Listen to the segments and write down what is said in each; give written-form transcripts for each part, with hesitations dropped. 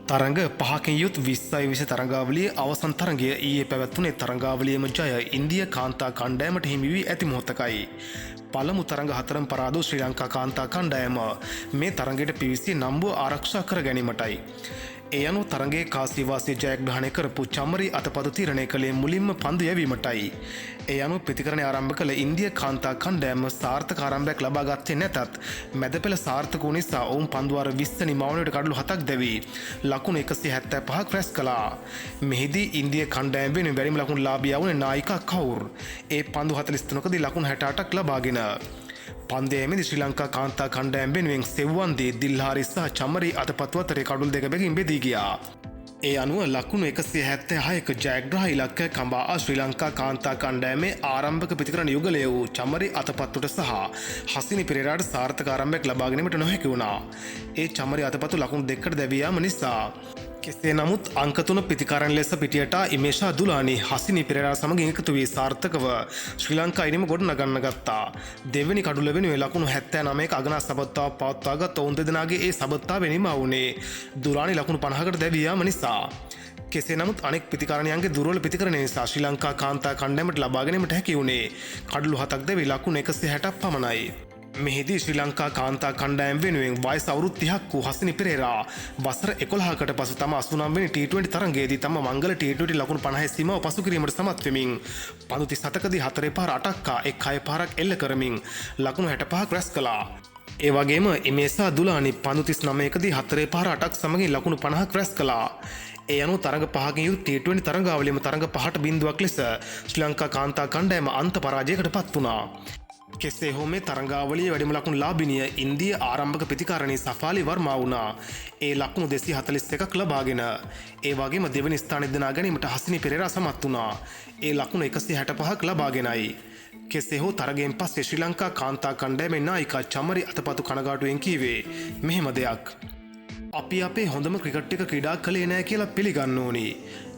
තරඟ පහකින් යුත් 20 තරඟාවලියේ අවසන් තරඟය ඊයේ පැවැත්වුණේ තරඟාවලියේම ජය ඉන්දියා කාන්තා කණ්ඩායමට හිමි වී ඇති මොහොතකයි. පළමු තරඟ හතරම පරාදෝ ශ්‍රී ලංකා කාන්තා කණ්ඩායම මේ තරඟයට පිවිසී නම්බුව ආරක්ෂා කර ගැනීමටයි. ඒ අනුව තරඟයේ කාසිවාසී ජයග්‍රහණය කරපු චමරි අතපතු තීරණය කළේ මුලින්ම පන්දු යැවීමටයි. ඒ අනුව ප්‍රතිකරණය ආරම්භ කළ ඉන්දියා කාන්තා කණ්ඩායම සාර්ථක ආරම්භයක් ලබා ගත්තේ නැතත් මැද පෙළ සාර්ථක වූ නිසා ඔවුන් පන්දු වාර 20 නිමාවනයට කඩලු 7ක් දැවී ලකුණු 175ක් රැස් කළා. මෙහිදී ඉන්දියා කණ්ඩායම වෙනුවෙන් වැඩිම ලකුණු ලාභියා වුණේ නායිකා කවුර්. ඒ පන්දු 43කදී ලකුණු 68ක් ලබාගෙන පන්දයේදී ශ්‍රී ලංකා කාන්තා කණ්ඩායම වෙනුවෙන් සෙව්වන්දී දිල්හාරි සහ චමරි අතපතු අතරේ කඩුල් දෙක බැගින් බෙදී ගියා. ඒ අනුව ලකුණු 176ක ජයග්‍රහ ඉලක්කය කඹා ශ්‍රී ලංකා කාන්තා කණ්ඩායමේ ආරම්භක ප්‍රතිකරණ යුගලය වූ චමරි අතපත්තුට සහ හසිනි පෙරේරාට සාර්ථක ආරම්භයක් ලබා ගැනීමට නොහැකි වුණා. ඒ චමරි අතපතු ලකුණු දෙකකට දැවී යාම නිසා කෙසේ නමුත් අංක 3 ප්‍රතිකාරණ ලෙස පිටියට ඉමේෂා දුලානි හසිනි පෙරේරා සමග එකතු වී සාර්ථකව ශ්‍රී ලංකා ඉනිම ගොඩ නගන්න ගත්තා. දෙවෙනි කඩුල වෙනුවෙන් ලකුණු 79ක අගනා සබත්තාව පවත්වාගත් ඔවුන් දෙදෙනාගේ ඒ සබත්තාව නිමා වුණේ දුලානි ලකුණු 50කට දැවී යාම නිසා. කෙසේ නමුත් අනෙක් ප්‍රතිකාරණයන්ගේ දුර්වල ප්‍රතිකරණය නිසා ශ්‍රී ලංකා කාන්තා කණ්ඩායමට ලබා ගැනීමට හැකි වුණේ කඩලු 7ක් දැවී ලකුණු 160ක් පමණයි. මෙහිදී ශ්‍රී ලංකා කාන්තා කණ්ඩායම වෙනුවෙන් වයස අවුරුදු 30ක් වූ හසිනි පෙරේරා වසර 11කට පසු තම 89 වෙනි T20 තරඟයේදී තම මංගල T20 ලකුණු 50 සීමාව පසු කිරීමට සමත් වෙමින් පන්දු 37කදී 4 පාර 8ක් එක් 6 පාරක් එල්ල කරමින් ලකුණු 65ක් රැස් කළා. ඒ වගේම ඉමේෂා දුලානි පන්දු 39කදී 4 පාර 8ක් සමගින් ලකුණු 50ක් රැස් කළා. ඒ අනුව තරඟ පහකින් යුතු T20 තරඟාවලියේම තරඟ 5ට බිඳුවක් ලෙස ශ්‍රී ලංකා කාන්තා කණ්ඩායම අන්ත පරාජයකට පත් වුණා. කෙසේ හෝ මේ තරඟාවලියේ වැඩිම ලකුණු ලාභිනිය ඉන්දියා ආරම්භක ප්‍රතිකාරණී සෆාලි වර්මා වුණා. ඒ ලකුණු 241ක් ලබාගෙන ඒ වගේම දෙවනි ස්ථානය දිනා ගැනීමට හසිනි පෙරේරා සමත් වුණා. ඒ ලකුණු 165ක් ලබාගෙනයි. කෙසේ හෝ තරගයෙන් පස්සේ ශ්‍රී ලංකා කාන්තා කණ්ඩායමේ නායිකා චමරි අතපතු කනගාටුවෙන් කීවේ මෙහෙම දෙයක්. අපි අපේ හොඳම ක්‍රිකට් එක ක්‍රීඩා කළේ නෑ කියලා පිළිගන්න ඕනි.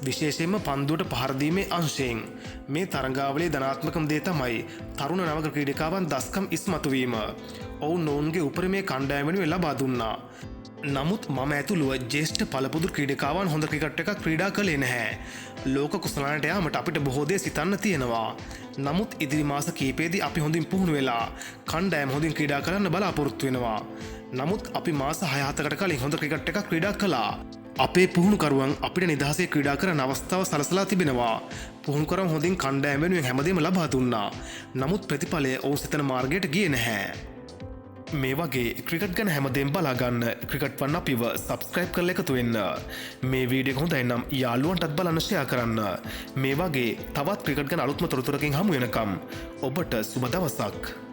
විශේෂයෙන්ම පන්දුවට පහර දීමේ අංශයෙන් මේ තරඟාවලියේ ධනාත්මකම දේ තමයි තරුණ නවක ක්‍රීඩකයන් දස්කම් ඉස්මතු වීම. ඔවුන් ඔවුන්ගේ උපරිමයේ කණ්ඩායම වෙනුවෙන් ලබා දුන්නා. නමුත් මම ඇතුළුව ජ්‍යෙෂ්ඨ පළපුදු ක්‍රීඩකයන් හොඳ ක්‍රිකට් එකක් ක්‍රීඩා කළේ නැහැ. ලෝක කුසලානට යාමට අපිට බොහෝ දේ සිතන්න තියෙනවා. නමුත් ඉදිරි මාස කිහිපෙදී අපි හොඳින් පුහුණු වෙලා කණ්ඩායම හොඳින් ක්‍රීඩා කරන්න බලාපොරොත්තු වෙනවා. නමුත් අපි මාස 6-7කට කලින් හොඳ ක්‍රිකට් එකක් ක්‍රීඩා කළා. අපේ පුහුණුකරුවන් අපිට නිදහසේ ක්‍රීඩා කරන්න අවස්ථාව සලසලා තිබෙනවා. පුහුණුකරුවන් හොඳින් කණ්ඩායම වෙනුවෙන් හැමදේම ලබා දුන්නා. නමුත් ප්‍රතිඵලය ඔවුන් සිතන මාර්ගයට ගියේ නැහැ. මේ වගේ ක්‍රිකට් ගැන හැමදේම බලාගන්න ක්‍රිකට් වන් අපිව සබ්ස්ක්‍රයිබ් කරලා එකතු වෙන්න. මේ වීඩියෝ එක හොඳයි නම් යාළුවන්ටත් බලන්න ෂෙයා කරන්න. මේ වගේ තවත් ක්‍රිකට් ගැන අලුත්ම තොරතුරකින් හමු වෙනකම් ඔබට සුබ දවසක්.